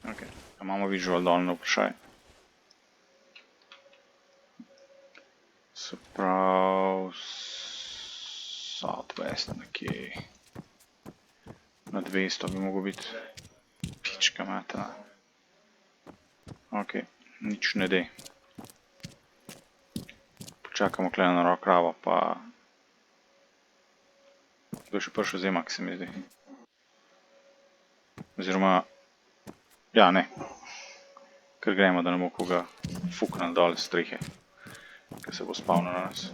Ok, imamo visual dol na vprašaj. Se pravi, Southwest nekje na 200 bi mogel biti. Pička mata. Ok, nič ne de. Počakamo kle na rock kravo, pa... To je še prišel zemak, se mi zdi. Oziroma... Ja, ne. Ker gremo, da ne bo koga fuknil dol z strehe, ker se bo spavnil na nas.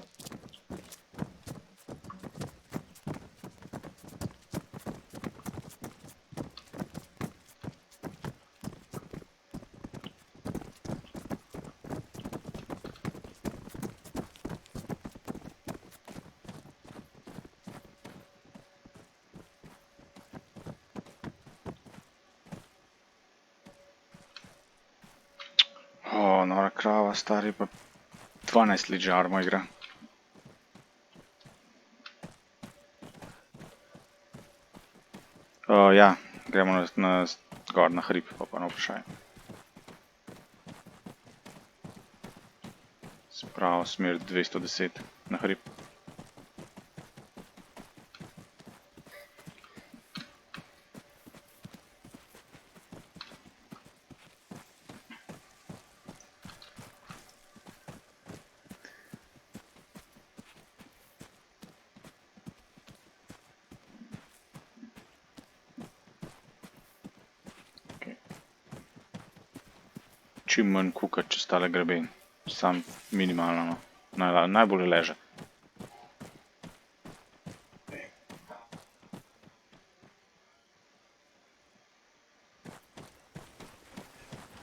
O, nora krava, stari pa 12 let že armo igra. Ja, gremo gor na hrib, pa na vprašaj. Spravo smer 210 na hrib. Čim manj kukati čez tale greben. Sam minimalno, no. Najbolje leže.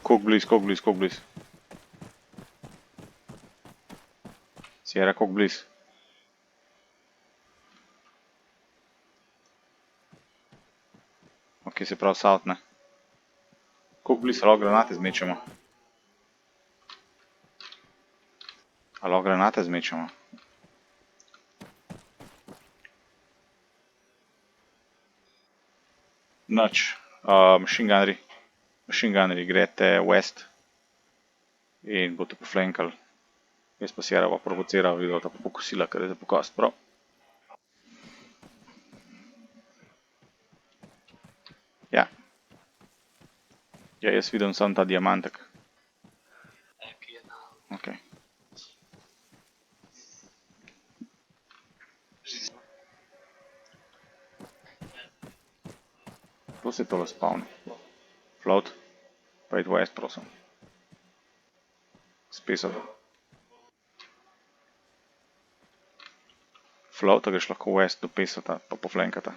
Koliko bliz, koliko bliz, koliko bliz? Sierra, koliko bliz? Ok, se pravi south, ne. Koliko bliz, lahko granate zmečemo? A lahko granate zmečemo? Nič. Machine gunnerji greste west in boste poflankali. Jaz pa Sierra bo provociral, videl, da pa pokosila, ker je za pokost, prav. Ja. Ja, jaz vidim samo ta diamantek. Ok. To se tole spavni. Float. Pojď west, prosim. Spisal. Floata greš lahko west do pesata, pa poflankata.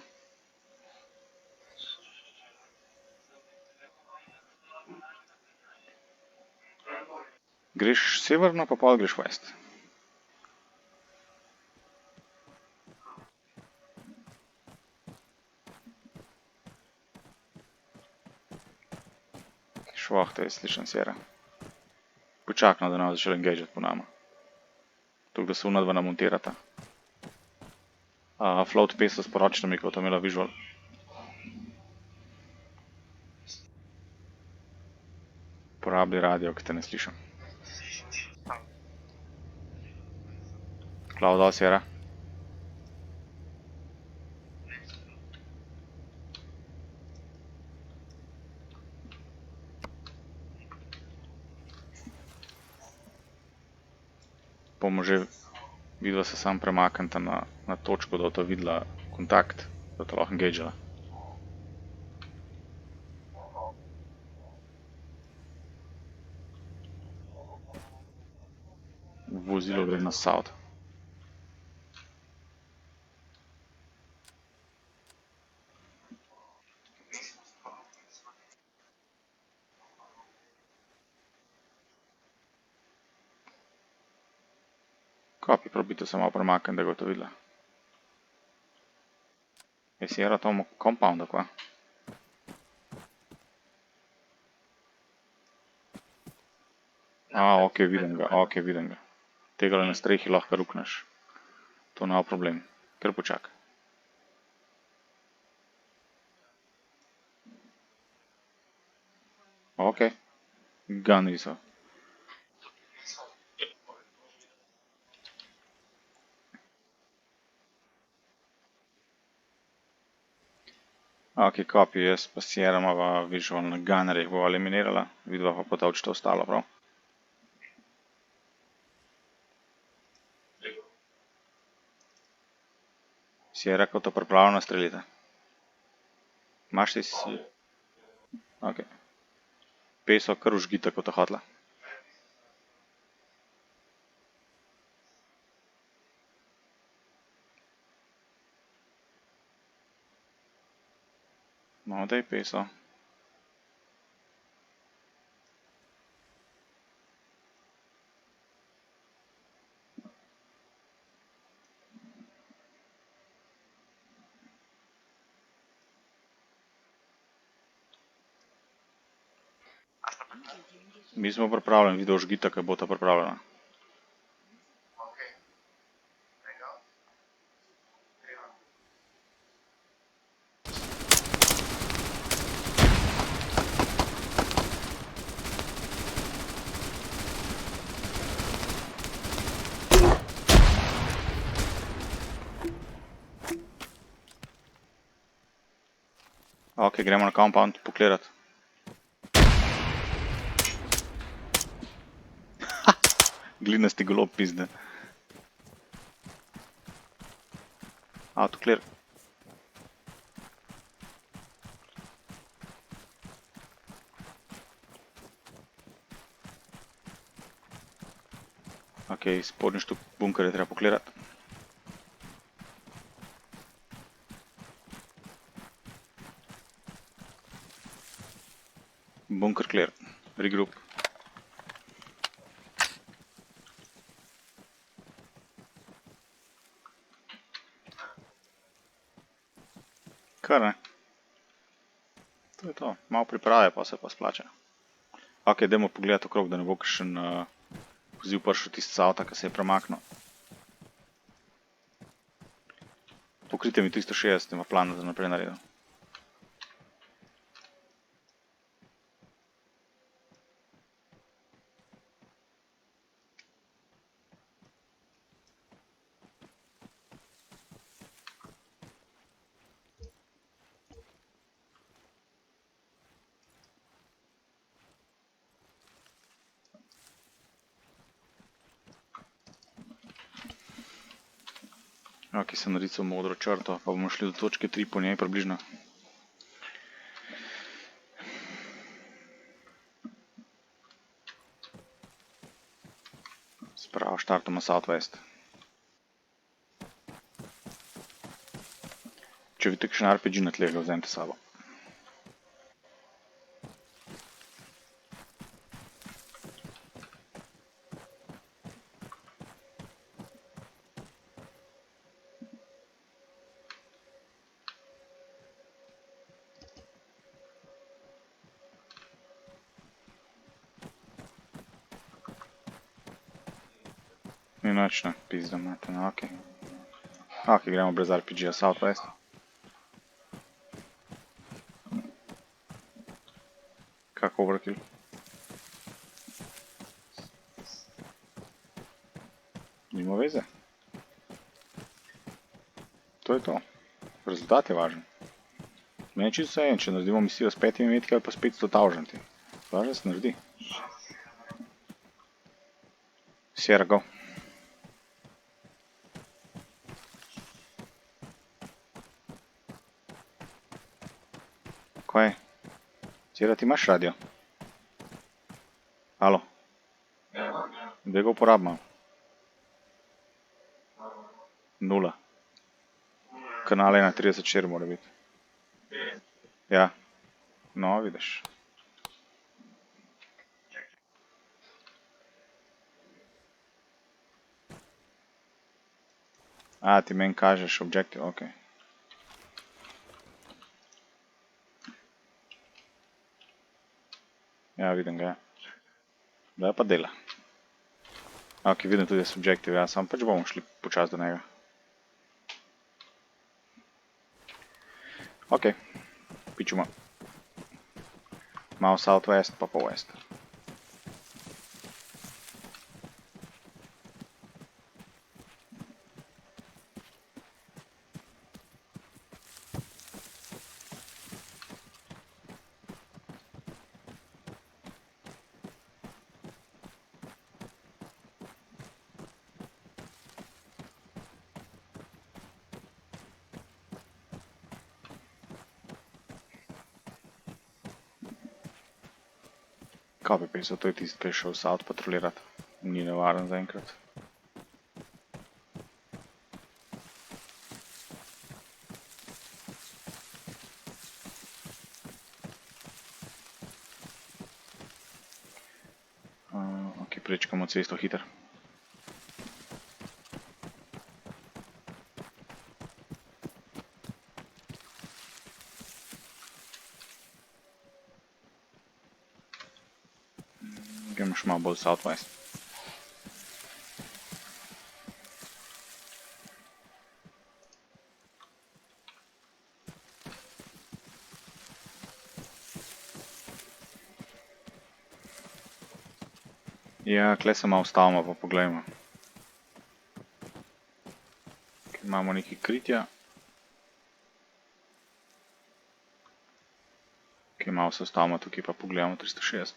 Greš severno, pa pol greš west. Švahte je slišan Sierra. Počakno, da nam začeli engageat po nama. Tuk da se una dva namontirata. Float pesa s poročnimi, kot je imela visual. Porabi radio, ki te ne slišam. Glavo dol, Sierra. Bomo že videla se sam premaknita na točko, da bosta videla kontakt, da bosta lahko engageala. Vozilo gre na south. Kapi, probite se malo premakniti, da ga boste videla. Je Sierra tomu compounda, kva? Ok, vidim ga. Tegale na strehi lahko rukneš. To nema problem. Kar počakaj. Ok. Ga niso. Ok, copy, jaz pa Sierra imava visual na gunnerjih bova eliminirala, vidva pa potovčite ostalo, prav. Sierra, kot to pripravljena strelite. Imaš ti si... Ok. Peso kar užgite, kot to hotla. No, daj peso. Mi smo pripravljeni, vi užgite, kaj bo ta pripravljena. Ok, gremo na compound poklirat. Glinasti golob pizde. Auto clear. Ok, spodnji štuk bunker je treba poklirat. Bunker clear. Regroup. Kar ne. To je to. Malo priprave pa se pa splača. Ok, dajmo pogledati okrog, da ne bo kakšen poziv prišel tisti z avta, ki se je premaknil. Pokrite mi 360, ima plan za naprej naredil. Ok, sem narical modro črto, pa bomo šli do točke 3 po njej približno. Spravo štartamo Southwest. Če vidite kakšen RPG na tleh, ga vzemite s sabo. Ni nič, ne, pizda imate, no, ok. Ok, gremo brez RPG-ja Southwest. Kak overkill? Nima veze. To je to. Rezultat je važen. Meni je čisto vseeno, če naredimo misijo s 5 metki ali pa s 500 tavžanti. Važno se naredi. Sierra, go. Kaj je? Sierra, ti imaš radio? Halo? Daj ga uporabimo. 0. Kanal 31.4 mora biti. Ja. No, vidiš. A, ti meni kažeš objective, ok. Ja, vidim ga, ja. Da pa dela. Ok, vidim tudi subjective, ja, sam pač bomo šli počas do njega. Ok, pičuma. malo southwest, pa west. Copy paste, to je tisti, ki je šel south patrolirati. Ni nevaren zaenkrat. Ok, prečkamo cesto hiter. Gremo še malo bolj southwest. Ja, kle se malo ustavimo, pa poglejmo. Imamo nekaj kritja. Malo se ustavimo tukaj, pa pogledamo 360.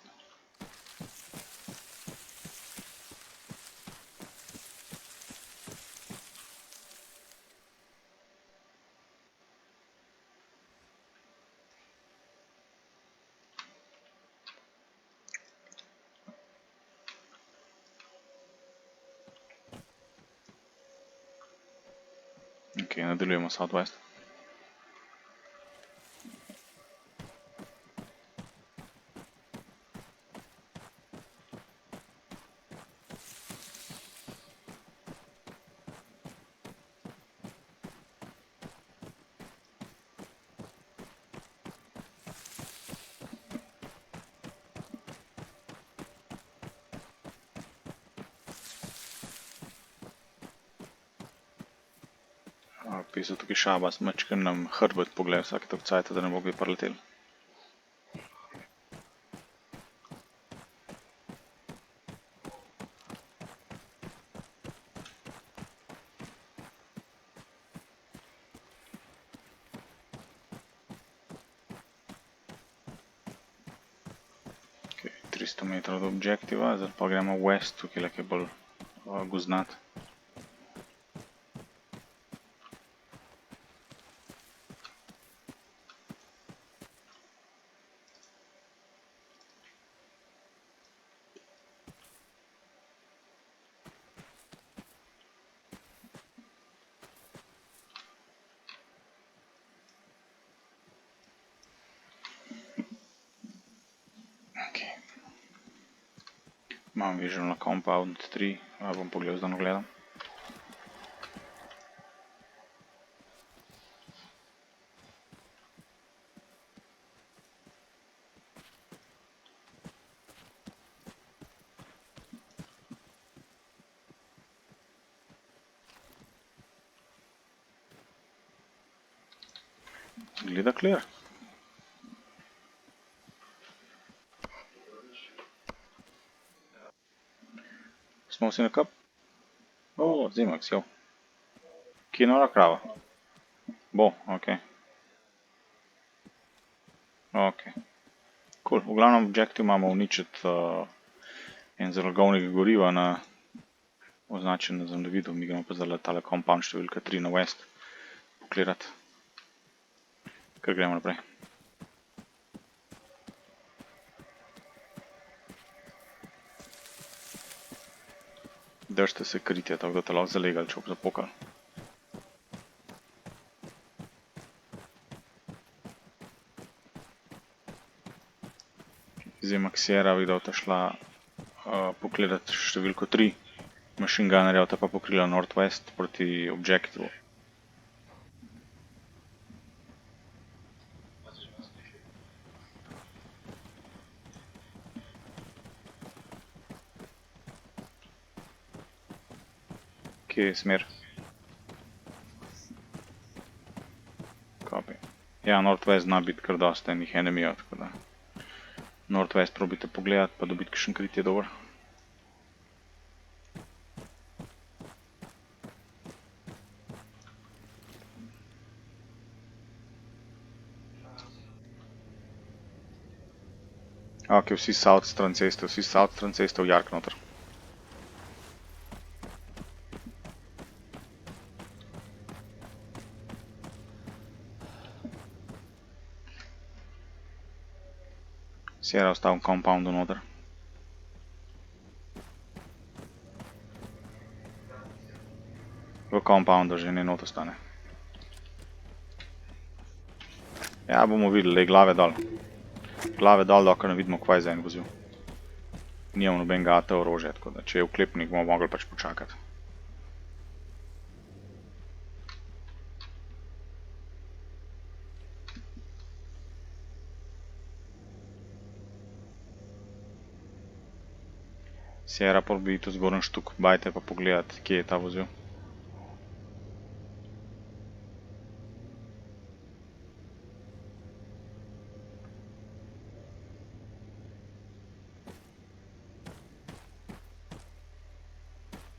Ok, nadaljujemo southwest. Pisal tukaj šaba, mačkar nam hrbet pogled vsake tok cajta, da ne bo bi preleteli. Ok, 300 metrov do objektiva, zdaj pa gremo west, tukaj je bolj gozdnat. Imam vision na compound 3, bom pogledal zdaj gledam. Gleda clear. Smo vsi na kap? O, Zimax, jo. Kje je nora krava? Bo, ok. Ok. Cool, v glavnem objektiv imamo uničiti en zalogovnik goriva na označen na zemljevidu, mi gremo pa zdaj tale compound številka 3 na west poklirat. Kar gremo naprej. Držite se kritja, tako da te lahko zalegali, če bo zapokal. Zimax Sierra, videl te šla poklirat številko 3. Machine gunnerja te pa pokrila northwest proti objektivu. Kje je smer? Copy. Ja, northwest zna biti kar dosta enih enemijev, tako da Northwest probite pogledati, pa dobiti kakšen krit je dober. Ok, vsi south stran ceste v jark noter. Sierra ostal v compoundu noter. V compoundu že ne not ostane. Ja, bomo videli, glave dol. Glave dol, dokaj ne vidimo, kvaj za en vozil. Nijam nobenega AT orožja, tako da če je vklepnik, bomo mogli pač počakati. Sierra pol bi tu zgornji štuk bajte pa pogledati, kje je ta vozil.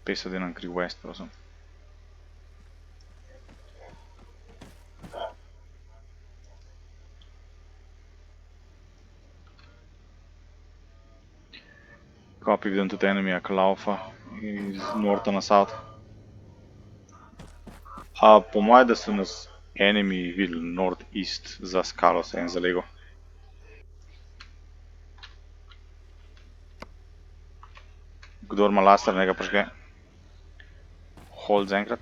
Pasadena Creek West, prosim. Copy, vidim tudi enemija, ki laufa iz norta na south. Po moje, da so nas enemi videli north-east za skalo se en zalego. Kdor ima laser, nega prižge. Hold zaenkrat.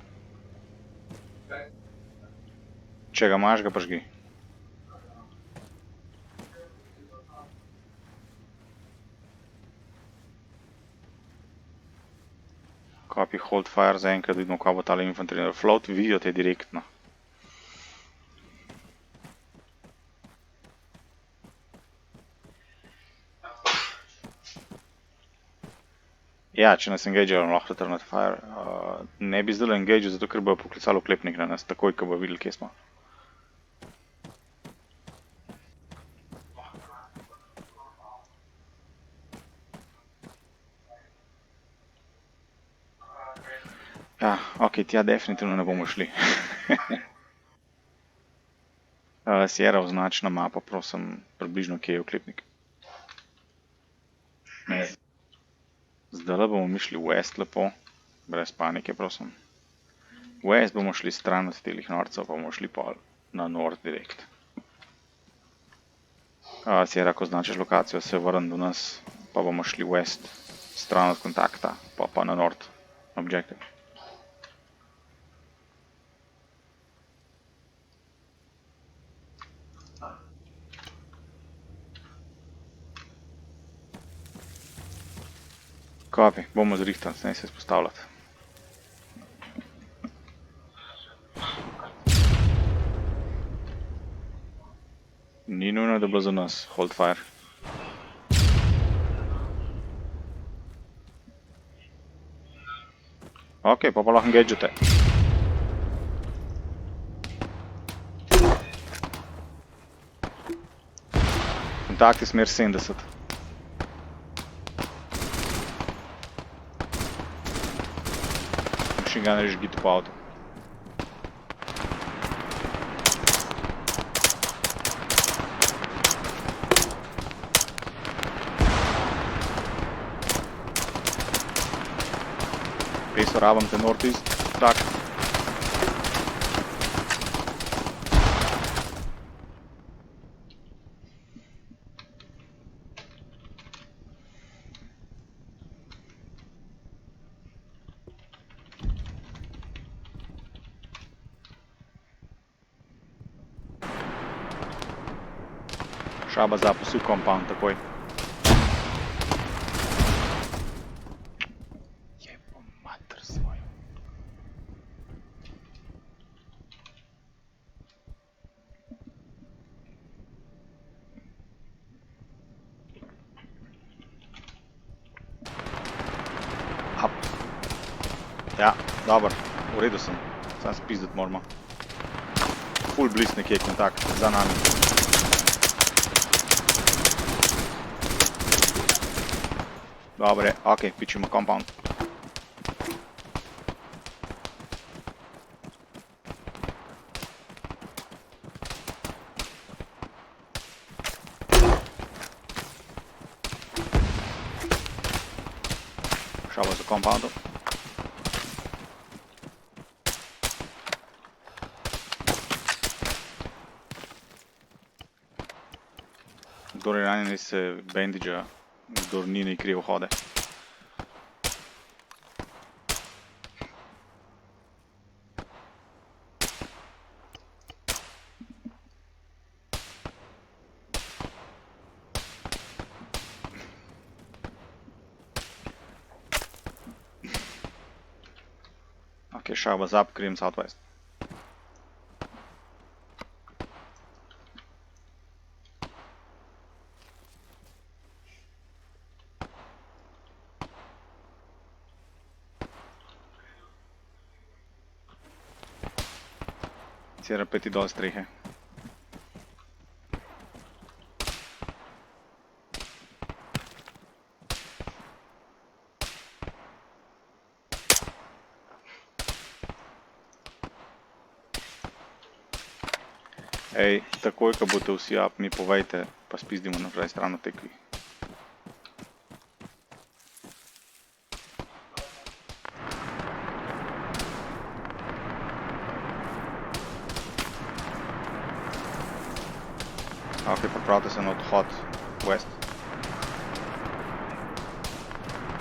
Če ga imaš, ga prižgi. Copy, hold fire zaenkrat, vidimo, kaj bo tale infantry. Float, vidijo te direktno. Ja, če nas engagejo, lahko return at fire. Ne bi zdaj engage, zato ker bojo poklicali oklepnik na nas, takoj, ko bo videli, kje smo. Ja, ok, tja definitivno ne bomo šli. Sierra, označi na mapo, prosim, približno, kje je oklepnik. Zdajle bomo mi šli west lepo, brez panike, prosim. West bomo šli stran od telih norcev, pa bomo šli pol na north direkt. Sierra, ko označiš lokacijo, se vrn do nas, pa bomo šli west, stran od kontakta, pa na north objective. Copy, bomo zrihtali, ne se izpostavljati. Ni nujno, da bo za nas, hold fire. Ok, pa lahko engagete. Kontakti smer 70. Machine gunner žgite po avtu. Peso, rabam te northeast, tak. Šaba zapusti v compound takoj. Jebo mater svojo. Up. Ja, dober, v redu sem. Sam spizdet moramo. Full bliss nekje kontakt, za nami. Dobre, ok, pičimo compound. Šalo za compoundom. Kdor je ranjen, se bandidža, kdor ni, ne krije vhode. Ok, šalba zap, krijem southwest. Sierra peti dol strehe. Ej, takoj, ko boste vsi up, mi povejte, pa spizdimo naprej stran od tekvi. Ok, pripravite se na odhod west.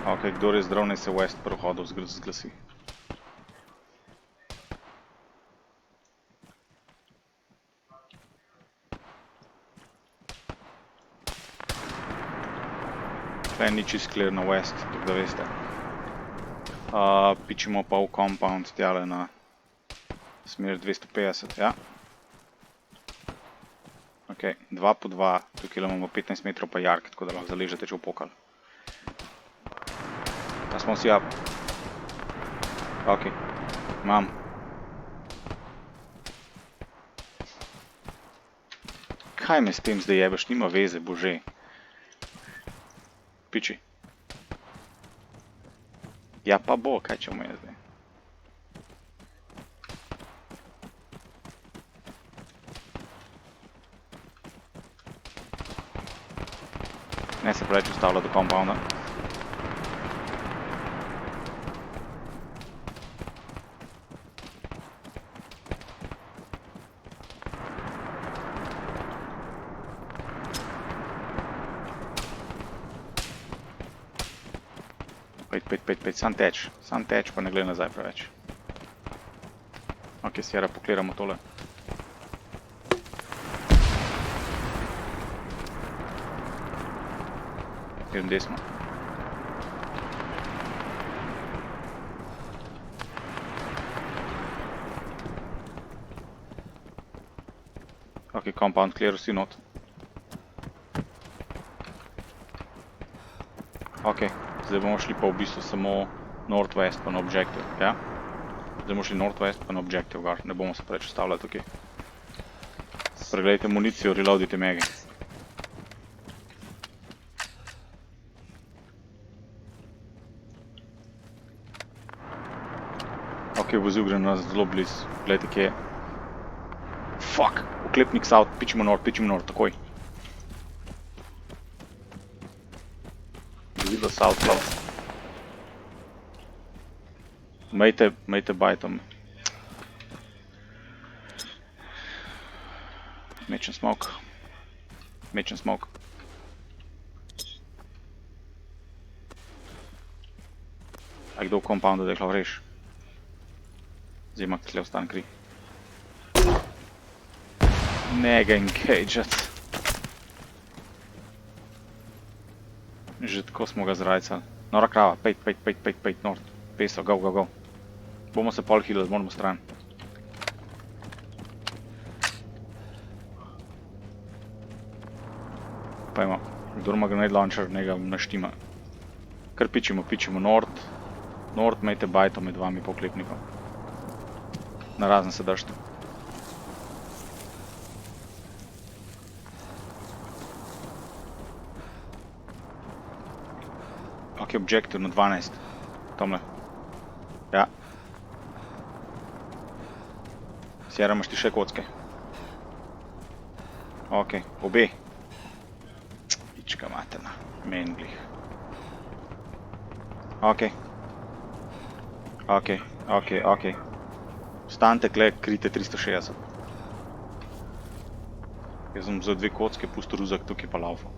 Ok, kdor je zdrav, naj se west pri vhodu zglasi. Tle ni čist clear na west, tako da veste. Pičimo pa v compound tjale na smer 250, ja. Ok, 2 po 2, tukaj imamo 15 metrov pa jark, tako da lahko zaležete, če v pokal. Pa smo vsi up. Ok, imam. Kaj me s tem zdaj jebeš, nima veze, bože. Piči. Ja pa bo, kaj če mu je zdaj. Ne se preveč ustavlja do compounda. Pejt, sam teč, pa ne gleda nazaj preveč. Ok, Sierra, pokliramo tole. Idem desno. Ok, compound clear, vsi not. Ok, zdaj bomo šli pa v bistvu samo northwest pa na objective, ja? Zdaj bomo šli northwest pa na objective gor, ne bomo se preveč ustavljali tukaj. Pregledajte municijo, reloadite mege. Ok, vozil gre nas zelo blizu, gledajte kje je. Fuck, oklepnik south, pičimo north, takoj. Vozilo south, close. Mejte bajtom. Mečen smoke. A kdo v compoundu, da je lahko reš? Zdaj ima tle ostan kri. Ne ga engageat. Že tako smo ga zrajcali. Nora krava, pejt, north. Peso, go. Bomo se pol healali, moramo stran. Pajmo, kdor ima grenade launcher, njega naštima. Kar pičimo north. North, imejte bajto med vami po oklepnikom. Narazen se držite. Ok, Ok, objective na 12. Tamle. Ja. Sierra, imaš ti še kocke? Ok, obe. Pička materna. Menglih. Ok. Ok. Stante kle, krite 360. Jaz sem za 2 kocke pustil ruzak, tukaj pa laufal.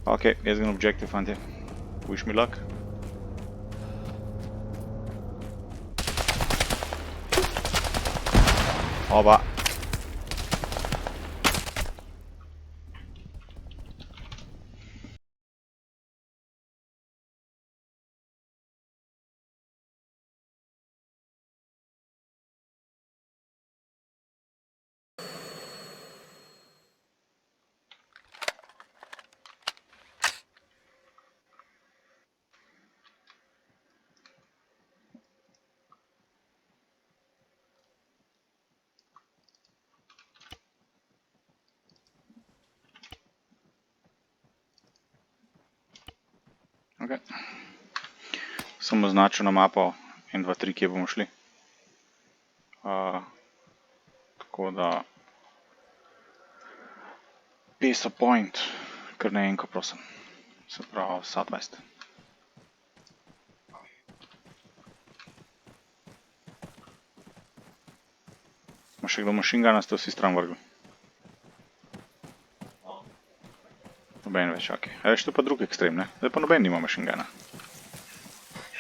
Ok, jaz grem objective, fantje. Wish me luck. Oba. Ok. Sem označil na mapo 1, 2, 3, kje bomo šli. Tako da... Pesa point. Kar naenko, prosim. Se pravi, southwest. Ma še kdo machine guna, ste vsi stran vrgli. Noben več, ok. A veš, to pa drug ekstrem, ne? Zdaj pa noben nima machine guna.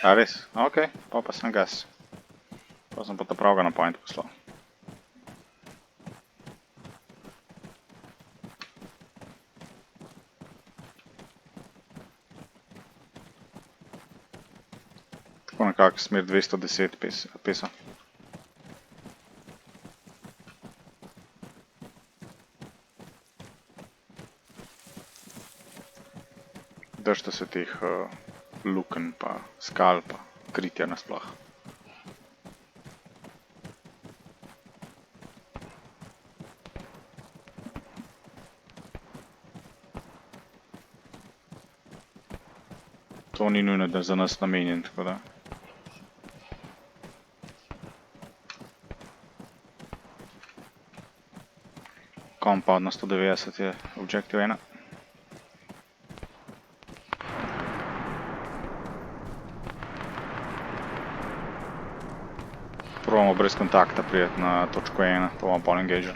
A res? Ok, pa sem gas. Pa sem pa ta pravga na point poslal. Tako nekako smer 210 pesa. Držite se teh luken pa skal pa kritja nasploh. To ni nujno, da je za nas namenjen, tako da. Compound na 190 je objective 1. Probamo brez kontakta prijeti na točko 1, pa bomo pol engaged.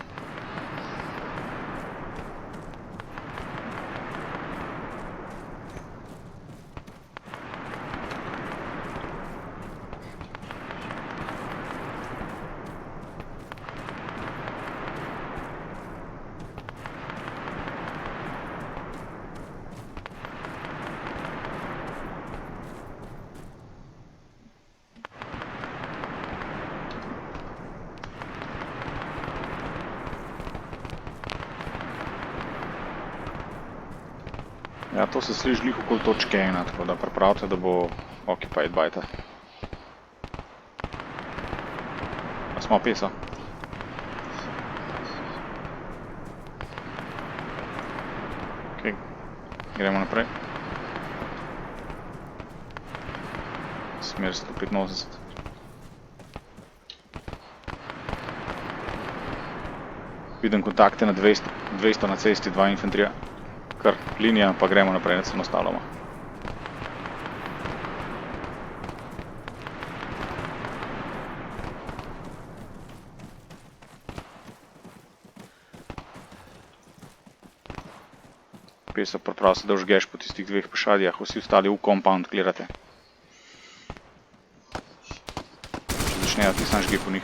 Ja, to se sliši glih okoli točke 1, tako da pripravite, da bo occupied bajta. A smo pesa? Ok, gremo naprej. Smer 185. Vidim kontakte na 200 na cesti, 2 infantrija. Kar linija, pa gremo naprej, ne se nastavljamo. Pesa, priprav se, da užgeš po tistih 2 pešadijah, vsi ostali v compound klirate. Če začnejo, ti sam žgi po njih.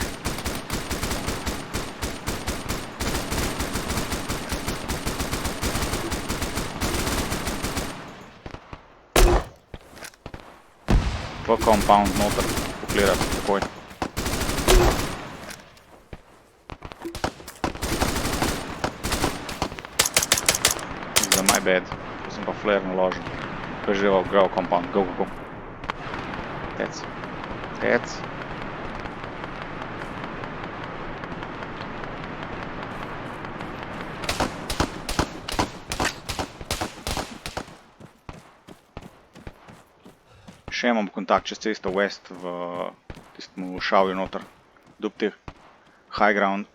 V compound noter poklirati takoj. Za my bad, to sem pa flare naložil. Preživel, go compound, go. Tec. Tec. Še imam kontakt čez cesto west v tistemu šavju noter. Dub teh high ground.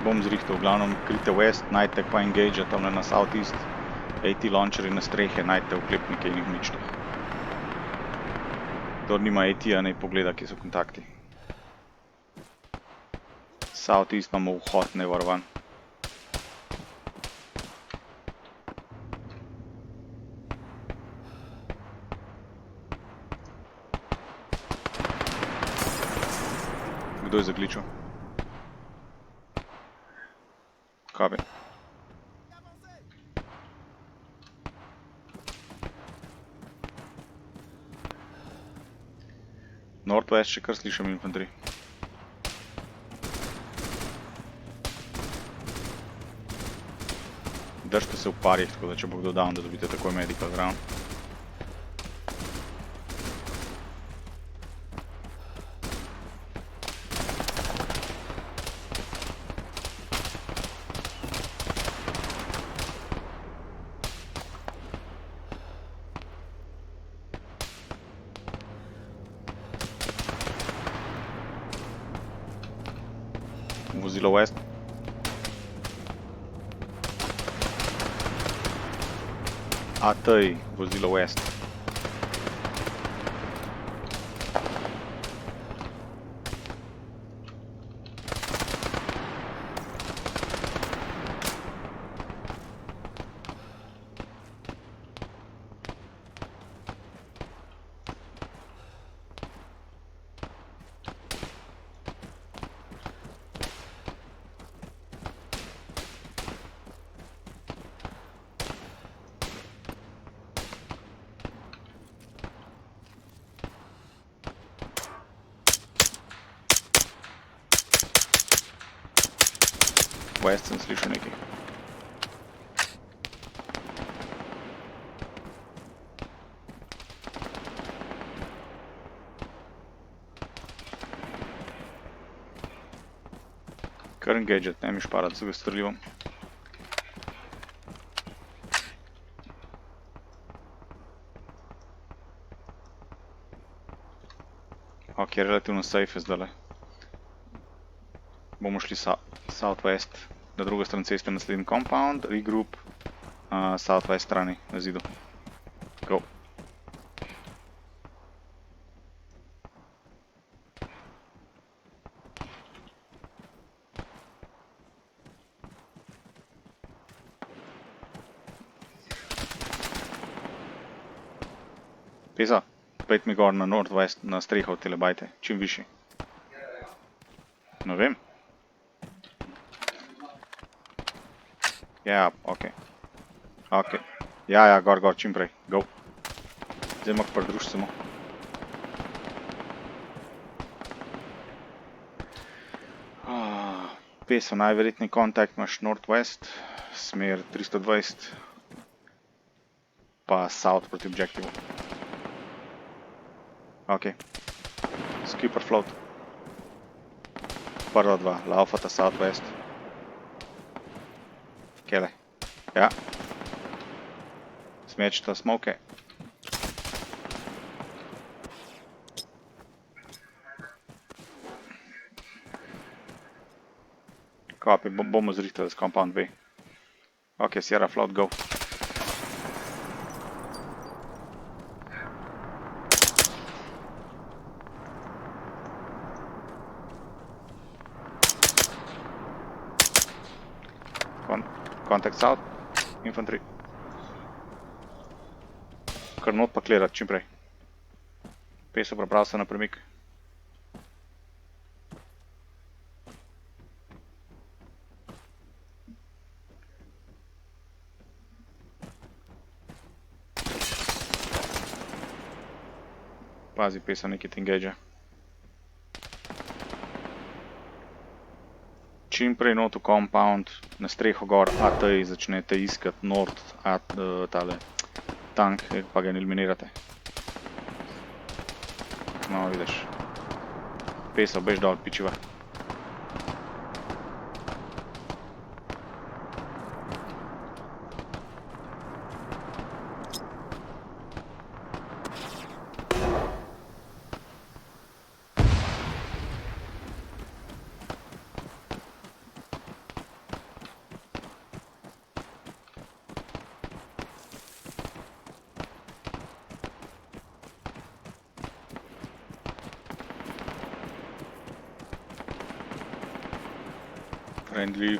Bom zrihtal, v glavnem krite west, najdete pa engage tamle na southeast. AT launcheri na strehe, najdete oklepnike in jih uničite. Kdor nima AT-ja, naj pogleda, kje so kontakti. Southeast imamo vhod nevarovan. Kdo je zagličil? Kabe. Northwest še kar slišam infantry. Držite se v parih, tako da če bo kdo down, da dobite takoj medical zraven. Vozilo west. ATI, vozilo west. West sem slišal nekaj. Kar engageat, ne mi šparat z streljivom. Ok, relativno safe je zdajle. Bomo šli southwest, na drugo stran ceste naslednji compound, regroup, southwest strani na zidu. Go. Pesa, pejt mi gor na northwest, na streho od tele bajte, čim višji. Ne vem. Ja, ok. Ok. Ja, gor, čim prej. Go. Zdaj mak pridruž samo. Peso, najverjetnejši kontakt imaš northwest, smer 320, pa south proti objektivu. Ok. Skipper float. Prva dva, laufata southwest. Kele. Ja. Smečita smoke. Copy, bomo zrihtali z compound B. Ok, Sierra float, go. Contact south, infantry. Kar not pa clearat, čim prej. Peso, priprav se na premik. Pazi, Peso, nekaj te engage. čim prej not v compound, na streho gor, AT začnete iskati nord, tale tank, pa ga ne eliminirate. No, vidiš. Peso, bež dol, pičiva.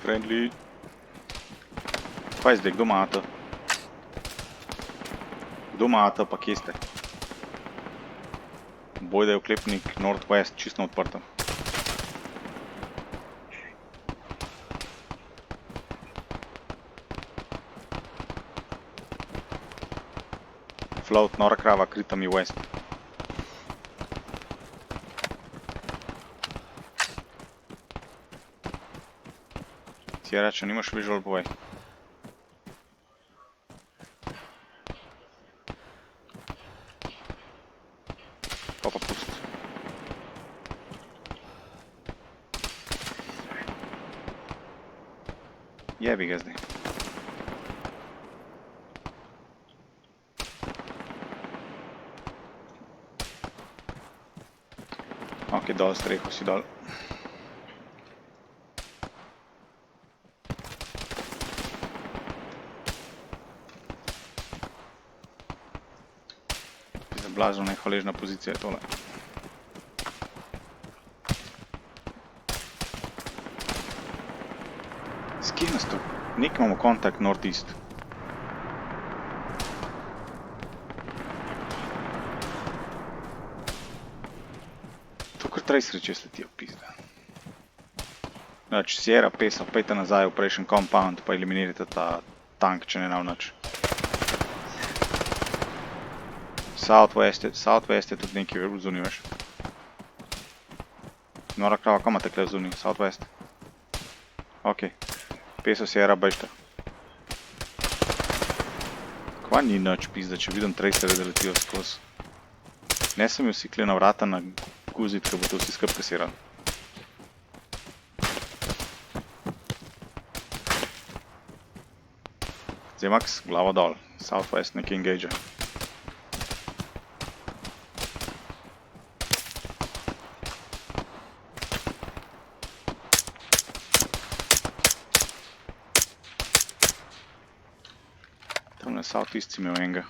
Friendly. Kaj zdaj, kdo ima AT? Kdo ima AT, pa kje ste? Bojda je oklepnik Northwest, čisto na odprtem. Float, nora krava, krita mi west. Sierra, če nimaš visual, povej. Pa pust. Jebi ga zdaj. Ok, dol streho si dol. Blazno nehvaležna pozicija je tole. S kje nas to? Nek imamo kontakt northeast. To kar tracerji če sletijo, pizda. Znači, Sierra, Peso, pejte nazaj v prejšnji compound, pa eliminirajte ta tank, če ne nav nič. Southwest je tudi nekaj v zunij, veš. Nora krava, kam imate kle v zunij? Southwest. Ok. Peso, Sierra, bežte. Kva ni nič, pizda, če vidim tracerje, da letijo skozi. Ne sem jo vsi kle na vrata naguzit, ko bo to vsi skup kasirali. Zdaj, Max, glavo dol. Southwest nekaj engage. Tamle southeast si imel enega.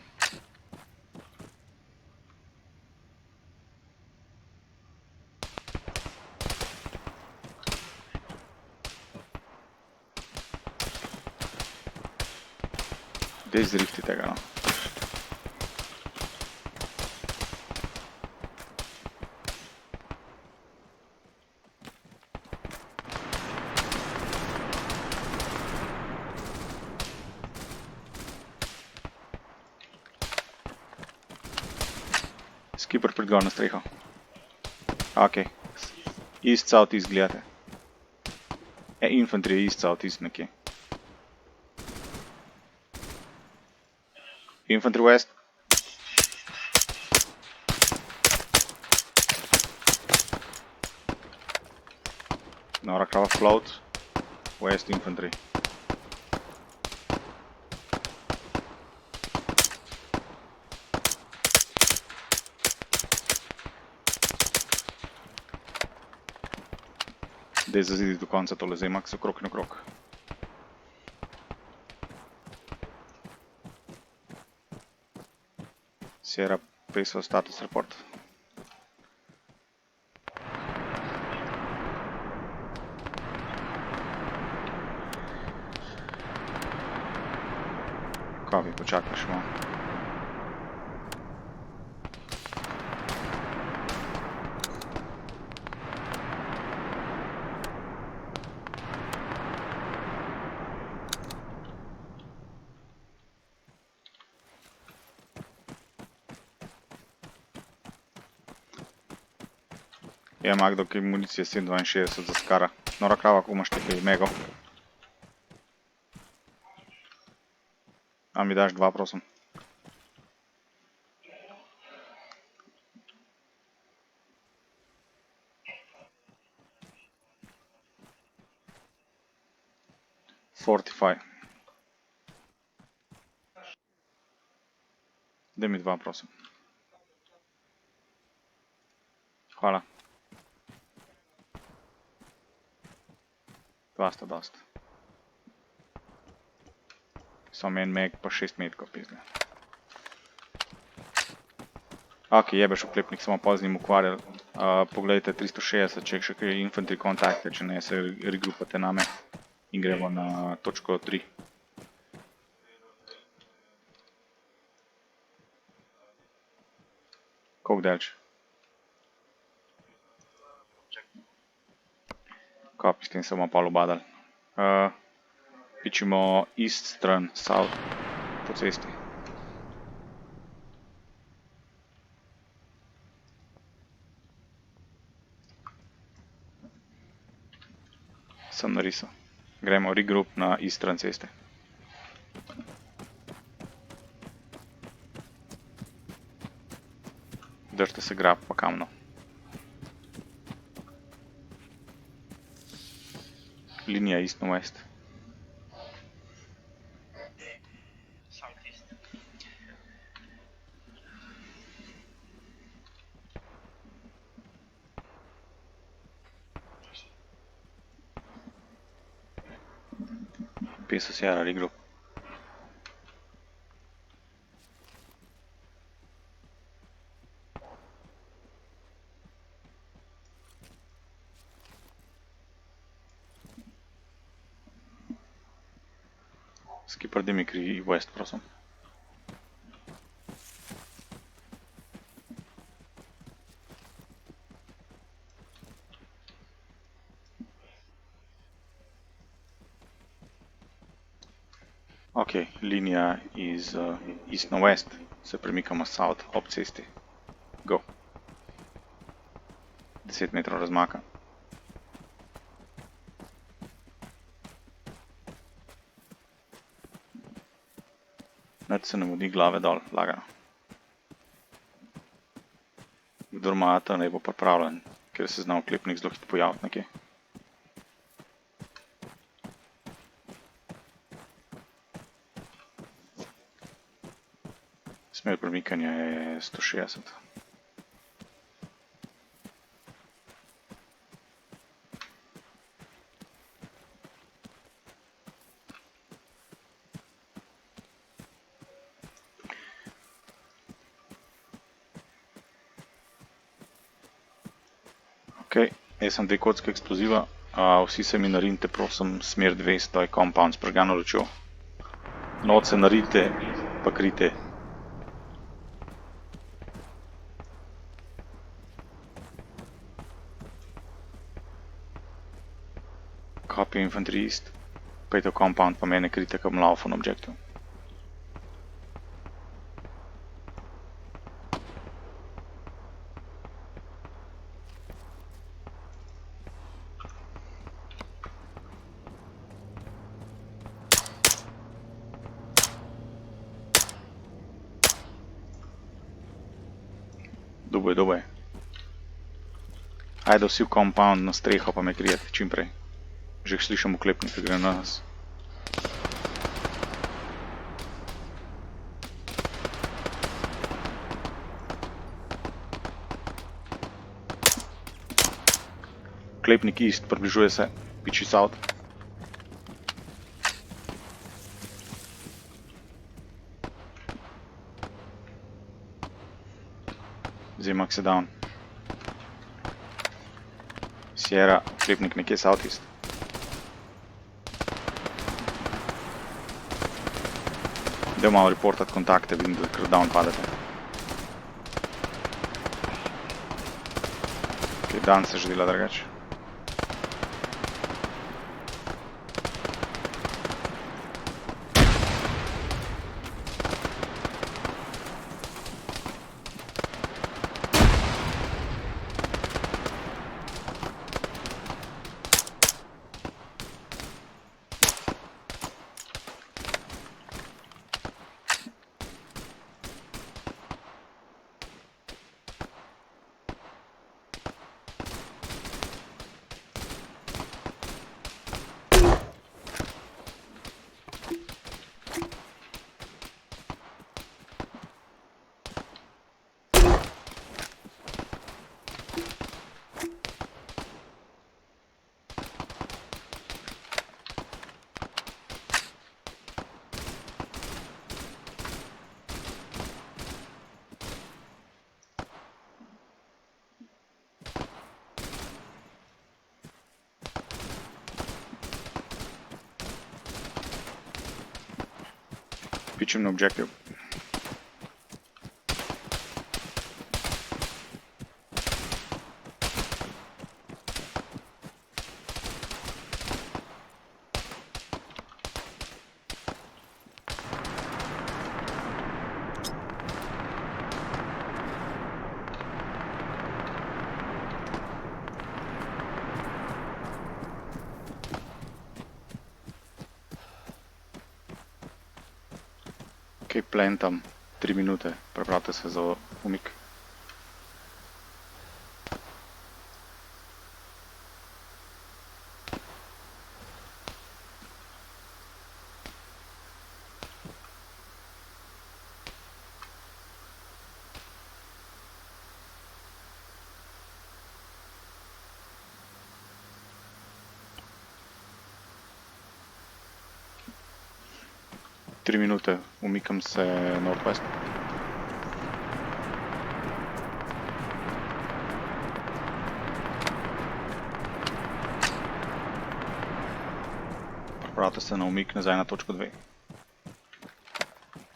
Dej zrihti tega, no. Skipper pred gor na streho. Ok. East, south, east gledate. Infantry je east, south, east nekje. Infantry west. Nora krava float. West infantry. Dej zazidi do konca tole zdaj, Max, okrog in okrog. Sierra, Peso, status report. Kaj bi počakaš malo? Je Magdo, ki municije 762 za skara. Nora krava, kako imaš tukaj mego. A mi daš 2, prosim. Fortify. Daj mi 2, prosim. Hvala. 2 sta dost. Samo en meg pa 6 metkov pizde. Ok, jebeš oklepnik, samo pol z njim ukvarjal. Poglejte 360, če je še kaj infantry kontakte, če ne se regroupate name. In gremo na točko 3. Koliko delč? Kapi, s tem se bomo pol obadali. Pičimo east stran, south, po cesti. Sem narisal. Gremo regroup na east stran ceste. Držite se grab pa kamno. Linija east na west. Peso Sierra regroup. Skipper Dimitri west, prosim. Ok, linija iz east na west, se premikamo south ob cesti. Go. 10 metrov razmaka. Nič se ne mudi, glave dol, lagano. Kdor ima AT, naj bo pripravljen, ker se zna oklepnik zelo hitro pojaviti nekje. Smer premikanja je 160. Ok, jaz sem 2 kocke eksploziva, vsi se mi narinite, prosim, smer 200 je compound s prežgano lučjo. Not se narite, pa krite. Copy infantry east, pejte v compound, pa mene krite, ko bom laufal na objective. Dobo je. Ajde vsi v compound na streho, pa me krijete čimprej. Že slišam oklepnik, ki gre na nas. Oklepnik east, približuje se, piči south. Zimak se down. Sierra, oklepnik nekje southeast. Daj malo reportat kontakte, vidim, da kar down padete. Ok, dan se že dela drugače. Pičem na objective. Ok, plantam 3 minute, pripravite se za umik. Tri minute, umikam se northwest. Pripravite se na umik nazaj na točko 2.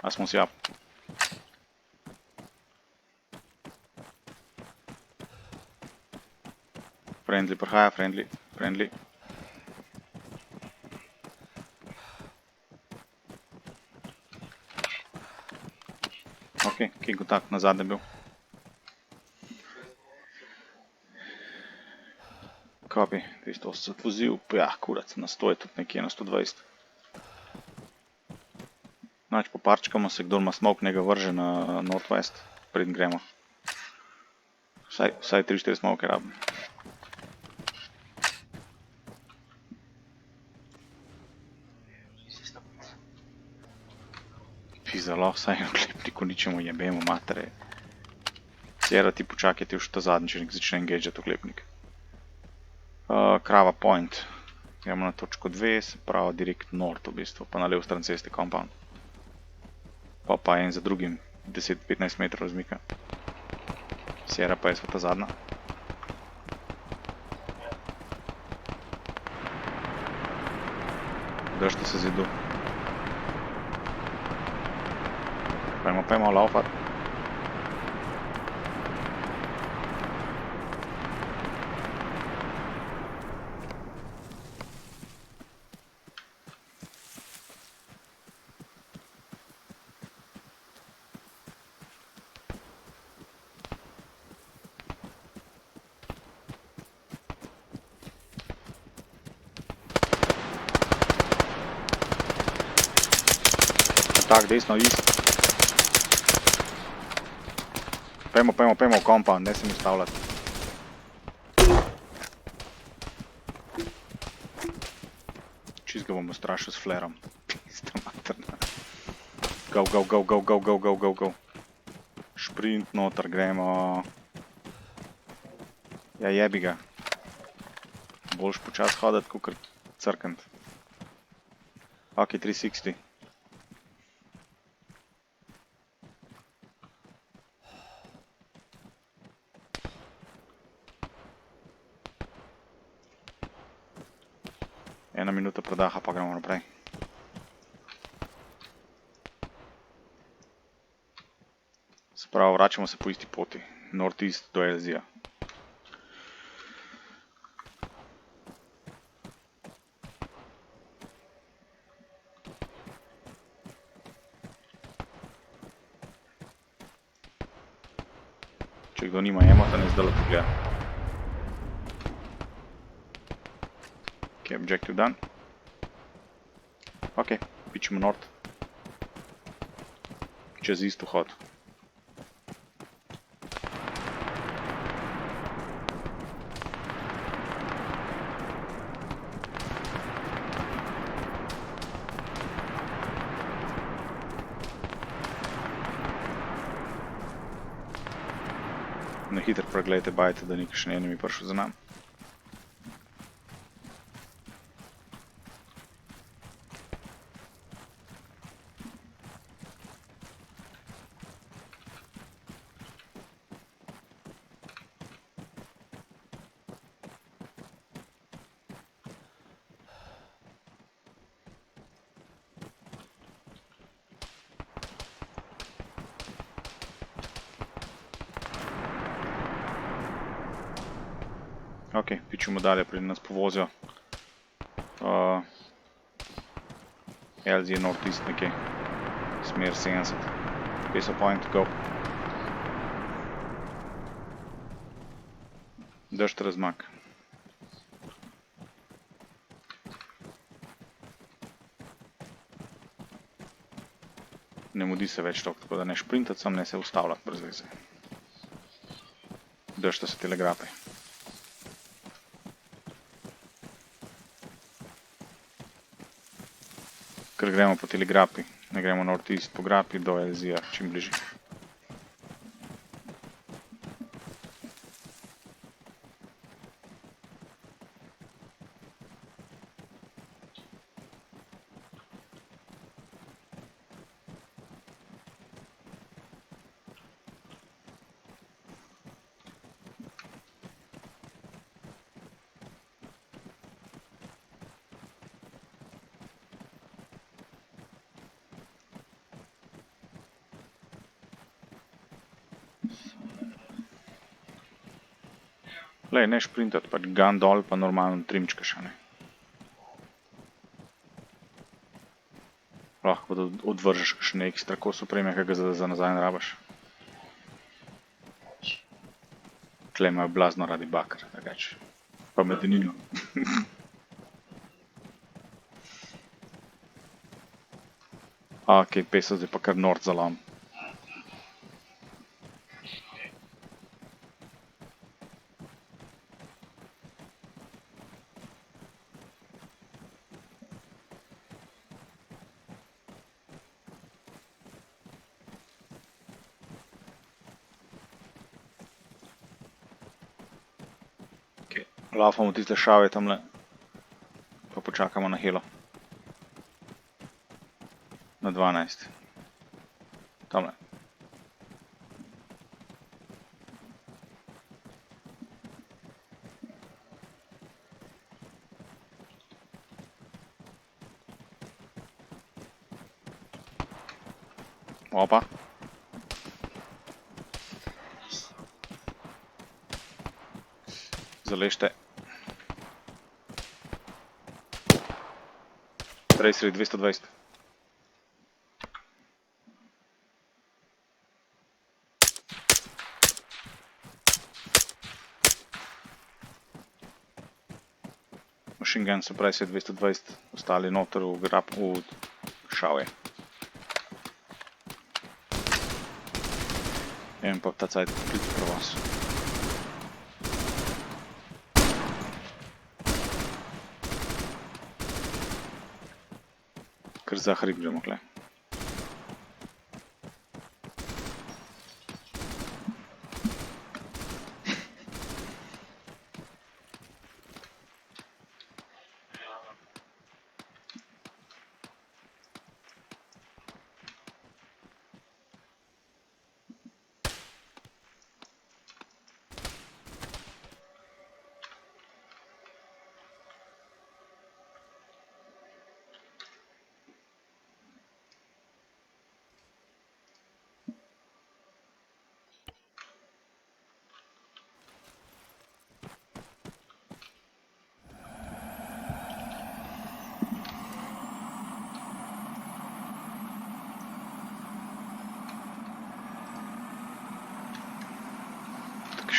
A smo si up. Friendly, prihaja, friendly. Ok, kje kontakt na zadnje bil. Copy, 280 vozil, ja, kurac, na 100 je tudi nekje na 120. Nač poparčkamo se, kdor ima smoke, njega vrže na northwest, preden gremo. Vsaj 3-4 smoke rabim. Pizalo, vsaj v oklepniku ničemu jebemo matere. Sierra, ti počakaj, ti už ta zadnji, če nek začne engageat oklepnik. Krava point. Gremo na točko 2, se pravi direkt north v bistvu, pa na levo stran ceste compound. Pa en za drugim 10-15 metrov razmika. Sierra pa je sva ta zadnja. Držite se zidu. Pojmo laufat. Tak, desno, east. Pejmo v compound, ne se mi ustavljati. Čist ga bomo strašil s flarom. Pista materna. Go. Šprint noter, gremo. Ja, jebi ga. Boljš počas hoditi, kakor crkant. Ok, 360. Ena minuta predaha, pa gremo naprej. Spravo, vračamo se po isti poti. Northeast do Elzija. Če kdo nima emota, ne zdaj pogleda. Ok, objective done. Ok, pičemo north. Čez isto hod. Na hitro pregledajte bajte, da ni kakšen enemy prišel za nam. Ok, pičemo dalje, preden nas povozijo. LZ je northeast nekje. Smer 70. Peso point, go. Držite razmak. Ne mudi se več toliko, tako da ne šprintati sam, ne se ustavljati brez veze. Držite se telegrape. Ker gremo po telegrapi, ne gremo northeast po grapi do LZ-a čim bližje. Lej, ne šprintati, pač gun dol, pa normalno trimčkaš, a ne. Lahko da odvržeš kakšne ekstra kos opreme, ki ga za nazaj ne rabaš. Tle imajo blazno radi bakar, drugače. Pa medenino. Ok, peso zdaj pa kar nord zalom. Laufamo tiste šave tamle, pa počakamo na helo. Na 12. Tamle. Opa. Zaležte. Tracer 220. Machine gun suppressor 220, ostali noter v šave. In pa ta cajt priti pravoz. Kar za hrib gremo kle.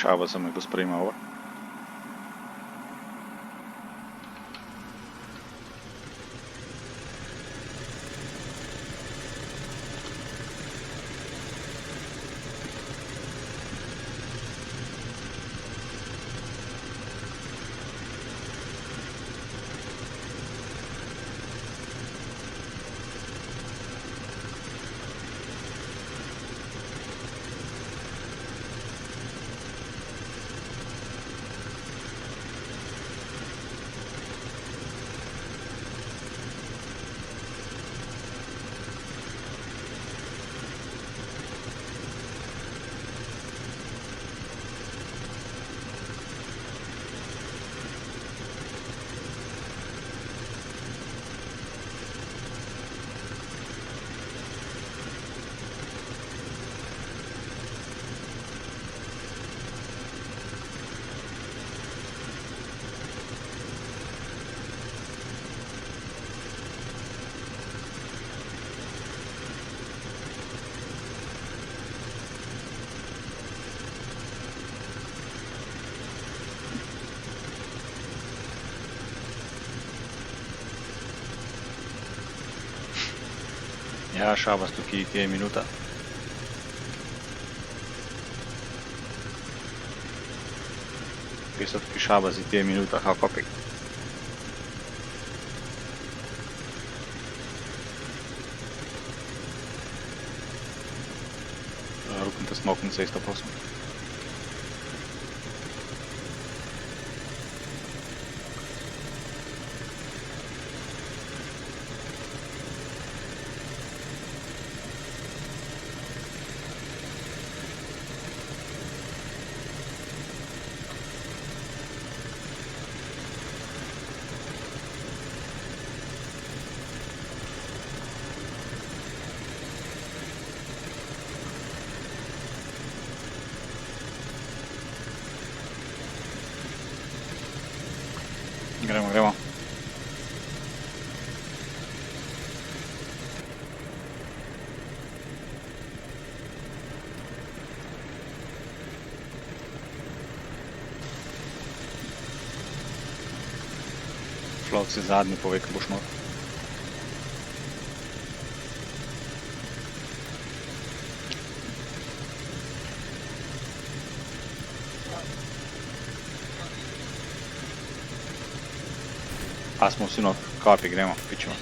Šava se me bo sprejmala. Ja, šaba stoki 2 minuta. Questo che šaba si 2 minuta, kako pik. Ruken te smoken cesto, prosim. Gremo, gremo. Flavc si zadnji pove, ko boš not. A smo vsi not, kapi, gremo, pičemo.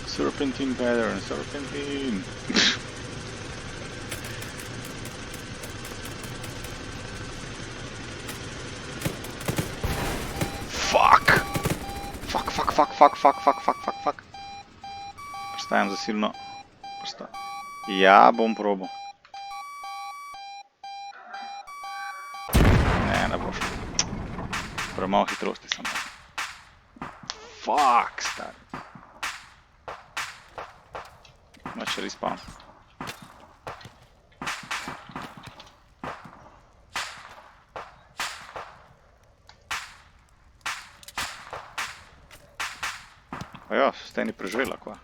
Serpentine pattern, serpentine. Fuck! Fuck. Prestajam zasilno. Ja, bom probal. Ne boš. Premalo hitrosti sem. Fuck, stari. Mač respawn. A ja, ste ni preživela, kva.